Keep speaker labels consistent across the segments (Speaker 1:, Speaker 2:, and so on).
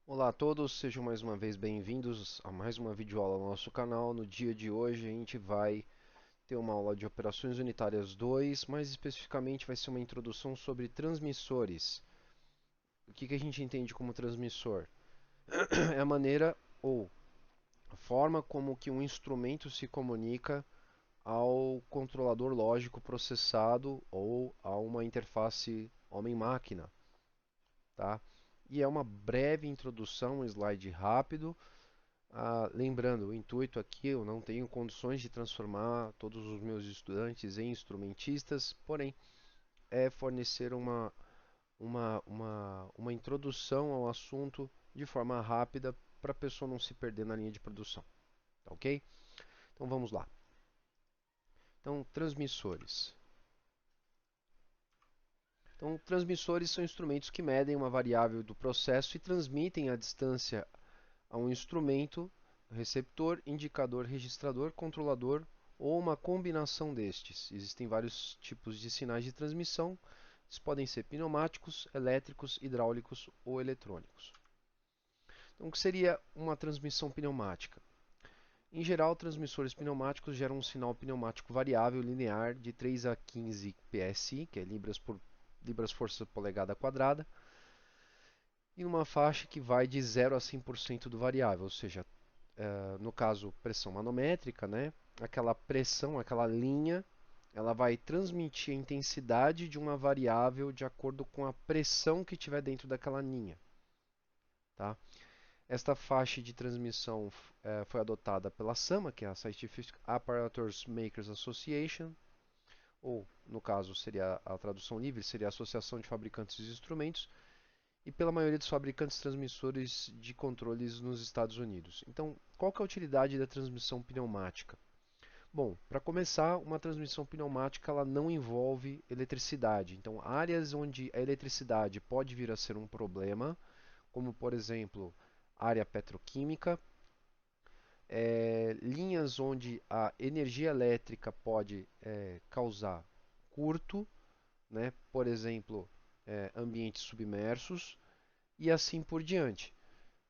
Speaker 1: Olá a todos, sejam mais uma vez bem-vindos a mais uma videoaula no nosso canal. No dia de hoje a gente vai ter uma aula de Operações Unitárias 2, mais especificamente vai ser uma introdução sobre transmissores. O que a gente entende como transmissor? É a maneira ou a forma como que um instrumento se comunica ao controlador lógico processado ou a uma interface homem-máquina, tá? E é uma breve introdução, um slide rápido. Lembrando, o intuito aqui, eu não tenho condições de transformar todos os meus estudantes em instrumentistas, porém, é fornecer uma introdução ao assunto de forma rápida para a pessoa não se perder na linha de produção. Tá ok? Então vamos lá. Então, transmissores. Então, transmissores são instrumentos que medem uma variável do processo e transmitem a distância a um instrumento, receptor, indicador, registrador, controlador ou uma combinação destes. Existem vários tipos de sinais de transmissão. Eles podem ser pneumáticos, elétricos, hidráulicos ou eletrônicos. Então, o que seria uma transmissão pneumática? Em geral, transmissores pneumáticos geram um sinal pneumático variável linear de 3 a 15 psi, que é libras força polegada quadrada, e uma faixa que vai de 0 a 100% do variável, ou seja, no caso pressão manométrica, né? Aquela pressão, aquela linha, ela vai transmitir a intensidade de uma variável de acordo com a pressão que tiver dentro daquela linha. Tá? Esta faixa de transmissão foi adotada pela SAMA, que é a Scientific Apparatus Makers Association, ou no caso seria a tradução livre, seria a Associação de Fabricantes de Instrumentos, e pela maioria dos fabricantes transmissores de controles nos Estados Unidos. Então, qual que é a utilidade da transmissão pneumática? Bom, para começar, uma transmissão pneumática ela não envolve eletricidade. Então, áreas onde a eletricidade pode vir a ser um problema, como por exemplo, área petroquímica, linhas onde a energia elétrica pode causar curto, né? Por exemplo, ambientes submersos e assim por diante.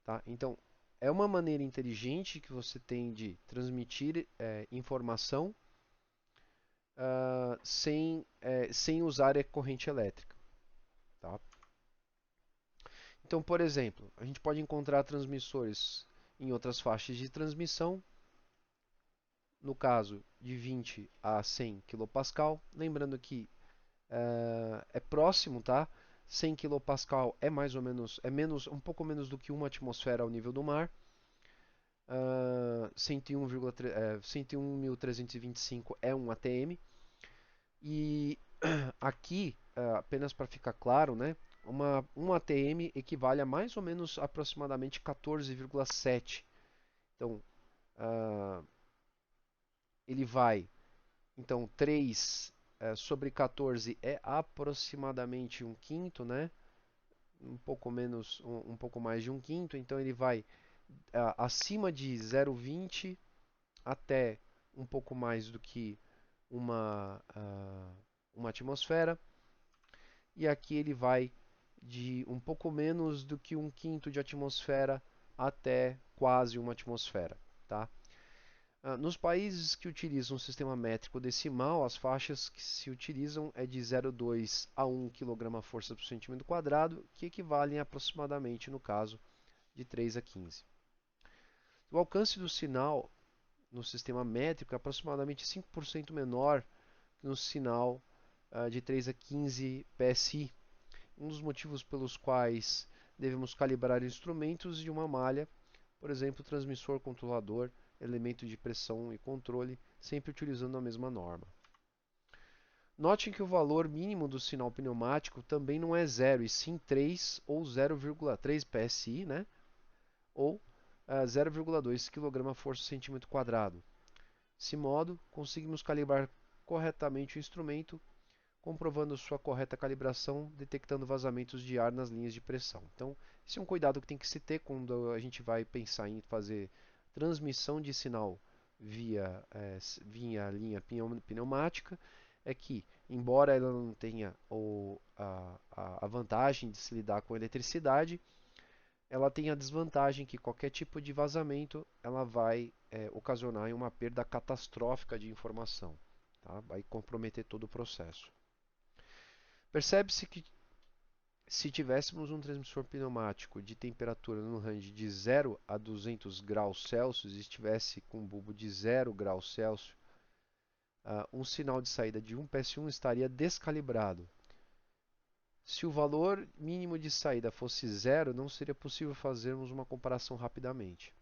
Speaker 1: Tá? Então, é uma maneira inteligente que você tem de transmitir informação sem usar a corrente elétrica. Tá? Então, por exemplo, a gente pode encontrar transmissores em outras faixas de transmissão, no caso de 20 a 100 kPa. Lembrando que é próximo, tá? 100 kPa é mais ou menos, um pouco menos do que uma atmosfera ao nível do mar. 101.325 é um ATM. E aqui, apenas para ficar claro, né, um ATM equivale a mais ou menos aproximadamente 14,7. Então, uh, ele vai. Então, 3 sobre 14 é aproximadamente um quinto, né? Um pouco menos, um pouco mais de um quinto. Então, ele vai acima de 0,20 até um pouco mais do que uma atmosfera. E aqui ele vai de um pouco menos do que um quinto de atmosfera até quase uma atmosfera. Tá? Nos países que utilizam o sistema métrico decimal, as faixas que se utilizam é de 0,2 a 1 kg/força por centímetro quadrado, que equivalem aproximadamente, no caso, de 3 a 15. O alcance do sinal no sistema métrico é aproximadamente 5% menor que no sinal de 3 a 15 PSI. Um dos motivos pelos quais devemos calibrar instrumentos de uma malha, por exemplo, transmissor, controlador, elemento de pressão e controle, sempre utilizando a mesma norma. Notem que o valor mínimo do sinal pneumático também não é 0, e sim 3 ou 0,3 PSI, né? Ou 0,2 kg/cm². Desse modo, conseguimos calibrar corretamente o instrumento, comprovando sua correta calibração, detectando vazamentos de ar nas linhas de pressão. Então, esse é um cuidado que tem que se ter quando a gente vai pensar em fazer transmissão de sinal via linha pneumática, é que, embora ela não tenha a vantagem de se lidar com eletricidade, ela tem a desvantagem que qualquer tipo de vazamento ela vai ocasionar uma perda catastrófica de informação, tá? Vai comprometer todo o processo. Percebe-se que se tivéssemos um transmissor pneumático de temperatura no range de 0 a 200 graus Celsius e estivesse com um bulbo de 0 graus Celsius, um sinal de saída de 1 PS1 estaria descalibrado. Se o valor mínimo de saída fosse 0, não seria possível fazermos uma comparação rapidamente.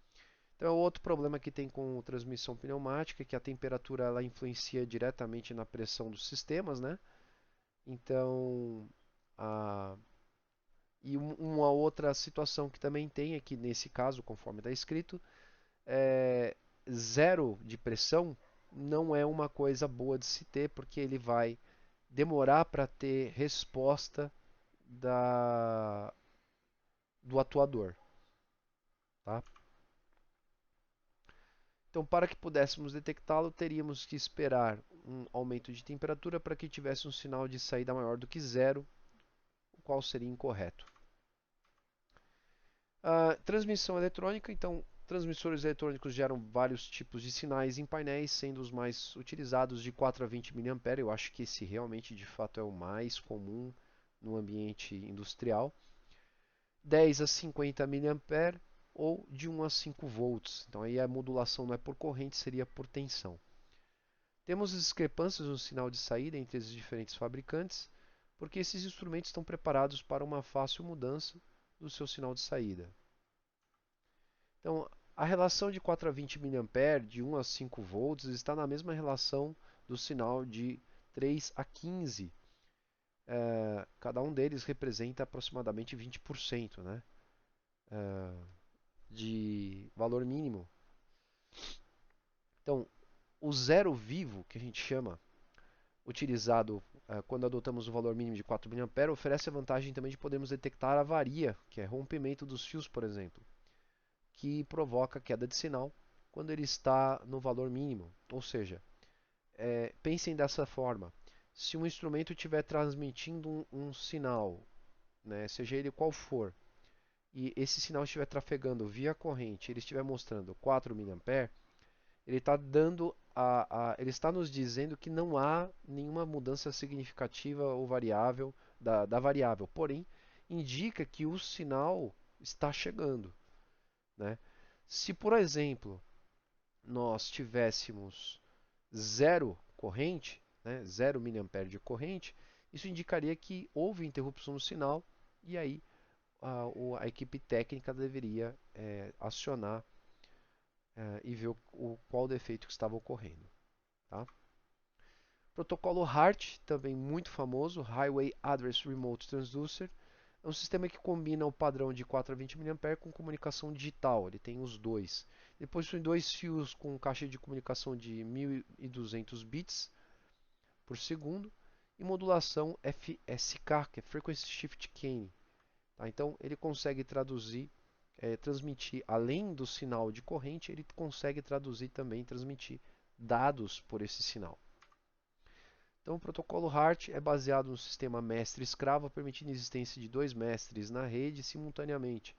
Speaker 1: Então, outro problema que tem com transmissão pneumática é que a temperatura ela influencia diretamente na pressão dos sistemas, né? Então, a uma outra situação que também tem aqui nesse caso, conforme está escrito, é zero de pressão não é uma coisa boa de se ter, porque ele vai demorar para ter resposta do atuador. Tá? Então, para que pudéssemos detectá-lo, teríamos que esperar um aumento de temperatura para que tivesse um sinal de saída maior do que zero, o qual seria incorreto. Transmissão eletrônica, então, transmissores eletrônicos geram vários tipos de sinais em painéis, sendo os mais utilizados de 4 a 20 mA. Eu acho que esse realmente, de fato, é o mais comum no ambiente industrial. 10 a 50 mA ou de 1 a 5 volts. Então, aí a modulação não é por corrente, seria por tensão. Temos discrepâncias no sinal de saída entre os diferentes fabricantes, porque esses instrumentos estão preparados para uma fácil mudança do seu sinal de saída. Então, a relação de 4 a 20 mA de 1 a 5 volts está na mesma relação do sinal de 3 a 15. Cada um deles representa aproximadamente 20%, né, de valor mínimo. Então, o zero vivo, que a gente chama, utilizado quando adotamos o valor mínimo de 4 mA, oferece a vantagem também de podermos detectar a avaria, que é rompimento dos fios, por exemplo, que provoca queda de sinal quando ele está no valor mínimo. Ou seja, pensem dessa forma: se um instrumento estiver transmitindo um sinal, né, seja ele qual for, e esse sinal estiver trafegando via corrente, ele estiver mostrando 4 mA, ele está ele está nos dizendo que não há nenhuma mudança significativa ou variável da variável, porém indica que o sinal está chegando, né? Se, por exemplo, nós tivéssemos zero corrente, né, 0 mA de corrente, isso indicaria que houve interrupção no sinal e aí a equipe técnica deveria acionar e ver qual defeito que estava ocorrendo. Tá? Protocolo HART, também muito famoso, Highway Address Remote Transducer, é um sistema que combina o padrão de 4 a 20 mA com comunicação digital, ele tem os dois. Ele possui dois fios com caixa de comunicação de 1200 bits por segundo e modulação FSK, que é Frequency Shift Keying. Tá? Então ele consegue transmitir, além do sinal de corrente, ele consegue traduzir também, transmitir dados por esse sinal. Então, o protocolo HART é baseado no sistema mestre-escravo, permitindo a existência de dois mestres na rede simultaneamente.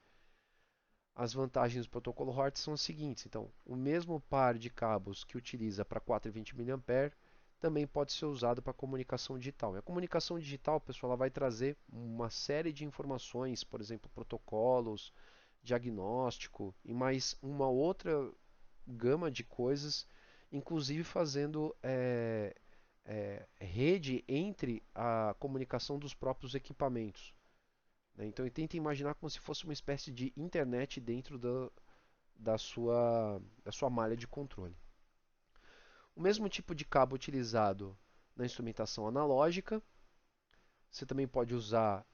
Speaker 1: As vantagens do protocolo HART são as seguintes: então, o mesmo par de cabos que utiliza para 420 mA também pode ser usado para comunicação digital. E a comunicação digital, pessoal, ela vai trazer uma série de informações, por exemplo, protocolos, diagnóstico e mais uma outra gama de coisas, inclusive fazendo rede entre a comunicação dos próprios equipamentos. Né? Então, tenta imaginar como se fosse uma espécie de internet dentro da sua malha de controle. O mesmo tipo de cabo utilizado na instrumentação analógica, você também pode usar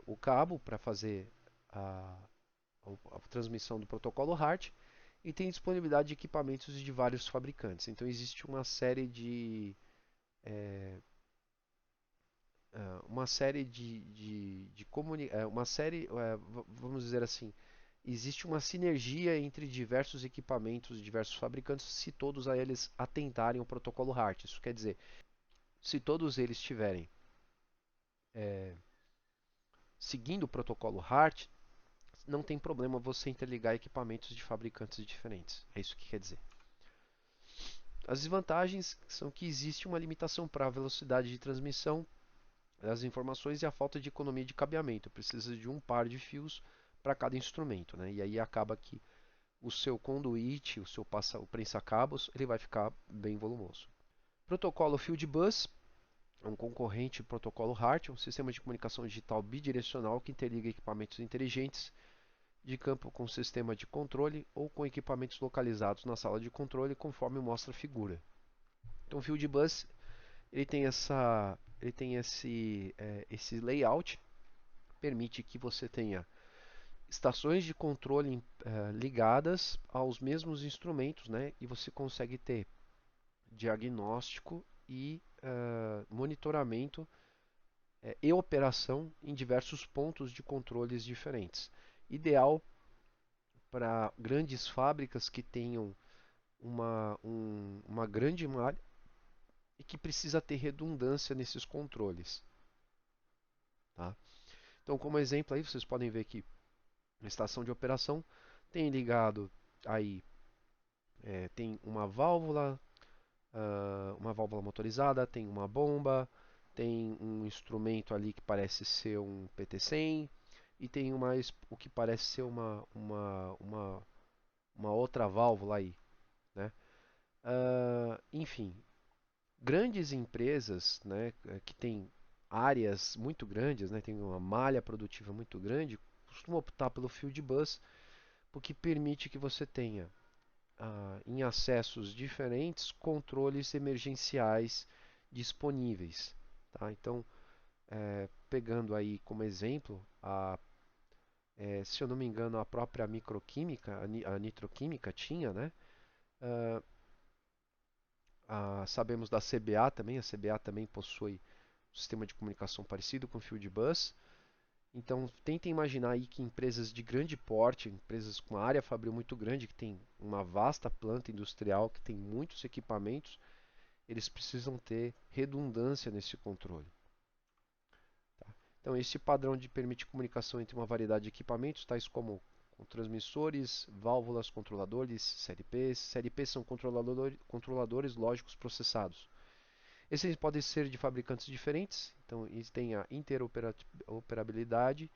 Speaker 1: o cabo para fazer a transmissão do protocolo HART e tem disponibilidade de equipamentos de vários fabricantes. Então existe uma série de vamos dizer assim, existe uma sinergia entre diversos equipamentos, diversos fabricantes, se todos eles atentarem ao protocolo HART. Isso quer dizer, se todos eles estiverem seguindo o protocolo HART, não tem problema você interligar equipamentos de fabricantes diferentes. É isso que quer dizer. As desvantagens são que existe uma limitação para a velocidade de transmissão das informações e a falta de economia de cabeamento. Precisa de um par de fios para cada instrumento, né? E aí acaba que o seu conduíte, o prensa-cabos, ele vai ficar bem volumoso. Protocolo Fieldbus é um concorrente do protocolo HART, um sistema de comunicação digital bidirecional que interliga equipamentos inteligentes de campo com sistema de controle ou com equipamentos localizados na sala de controle, conforme mostra a figura. Então, o Fieldbus ele tem esse layout, permite que você tenha estações de controle ligadas aos mesmos instrumentos, né? E você consegue ter diagnóstico e monitoramento e operação em diversos pontos de controles diferentes. Ideal para grandes fábricas que tenham uma grande malha e que precisa ter redundância nesses controles. Tá? Então, como exemplo aí, vocês podem ver que na estação de operação tem ligado aí tem uma válvula motorizada, tem uma bomba, tem um instrumento ali que parece ser um PT-100 e tem o que parece ser uma outra válvula aí, né? Enfim, grandes empresas, né, que têm áreas muito grandes, né, tem uma malha produtiva muito grande, costumam optar pelo field bus, porque permite que você tenha em acessos diferentes controles emergenciais disponíveis. Tá? Então, pegando aí como exemplo, se eu não me engano, a própria microquímica, a nitroquímica tinha, né? Sabemos da CBA também, a CBA também possui um sistema de comunicação parecido com o Field Bus. Então, tentem imaginar aí que empresas de grande porte, empresas com uma área fabril muito grande, que tem uma vasta planta industrial, que tem muitos equipamentos, eles precisam ter redundância nesse controle. Tá? Então, esse padrão permite comunicação entre uma variedade de equipamentos, tais como transmissores, válvulas, controladores, CLPs. CLPs são controladores lógicos processados. Esses podem ser de fabricantes diferentes, então eles têm a interoperabilidade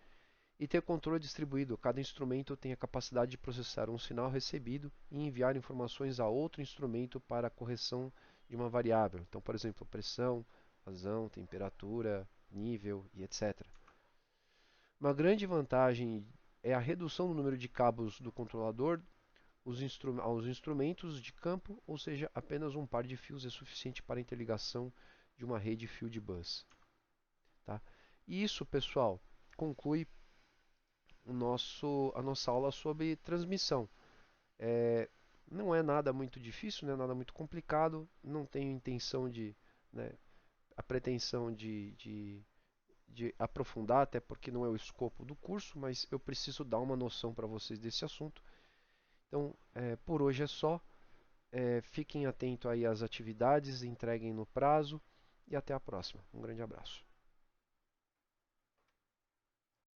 Speaker 1: e ter controle distribuído. Cada instrumento tem a capacidade de processar um sinal recebido e enviar informações a outro instrumento para a correção de uma variável. Então, por exemplo, pressão, vazão, temperatura, nível e etc. Uma grande vantagem é a redução do número de cabos do controlador aos instrumentos de campo, ou seja, apenas um par de fios é suficiente para a interligação de uma rede field bus. Tá? E isso, pessoal, conclui a nossa aula sobre transmissão. Não é nada muito difícil, não é nada muito complicado, não tenho intenção né, a pretensão de aprofundar, até porque não é o escopo do curso, mas eu preciso dar uma noção para vocês desse assunto. Então, por hoje é só. Fiquem atentos aí às atividades, entreguem no prazo e até a próxima. Um grande abraço.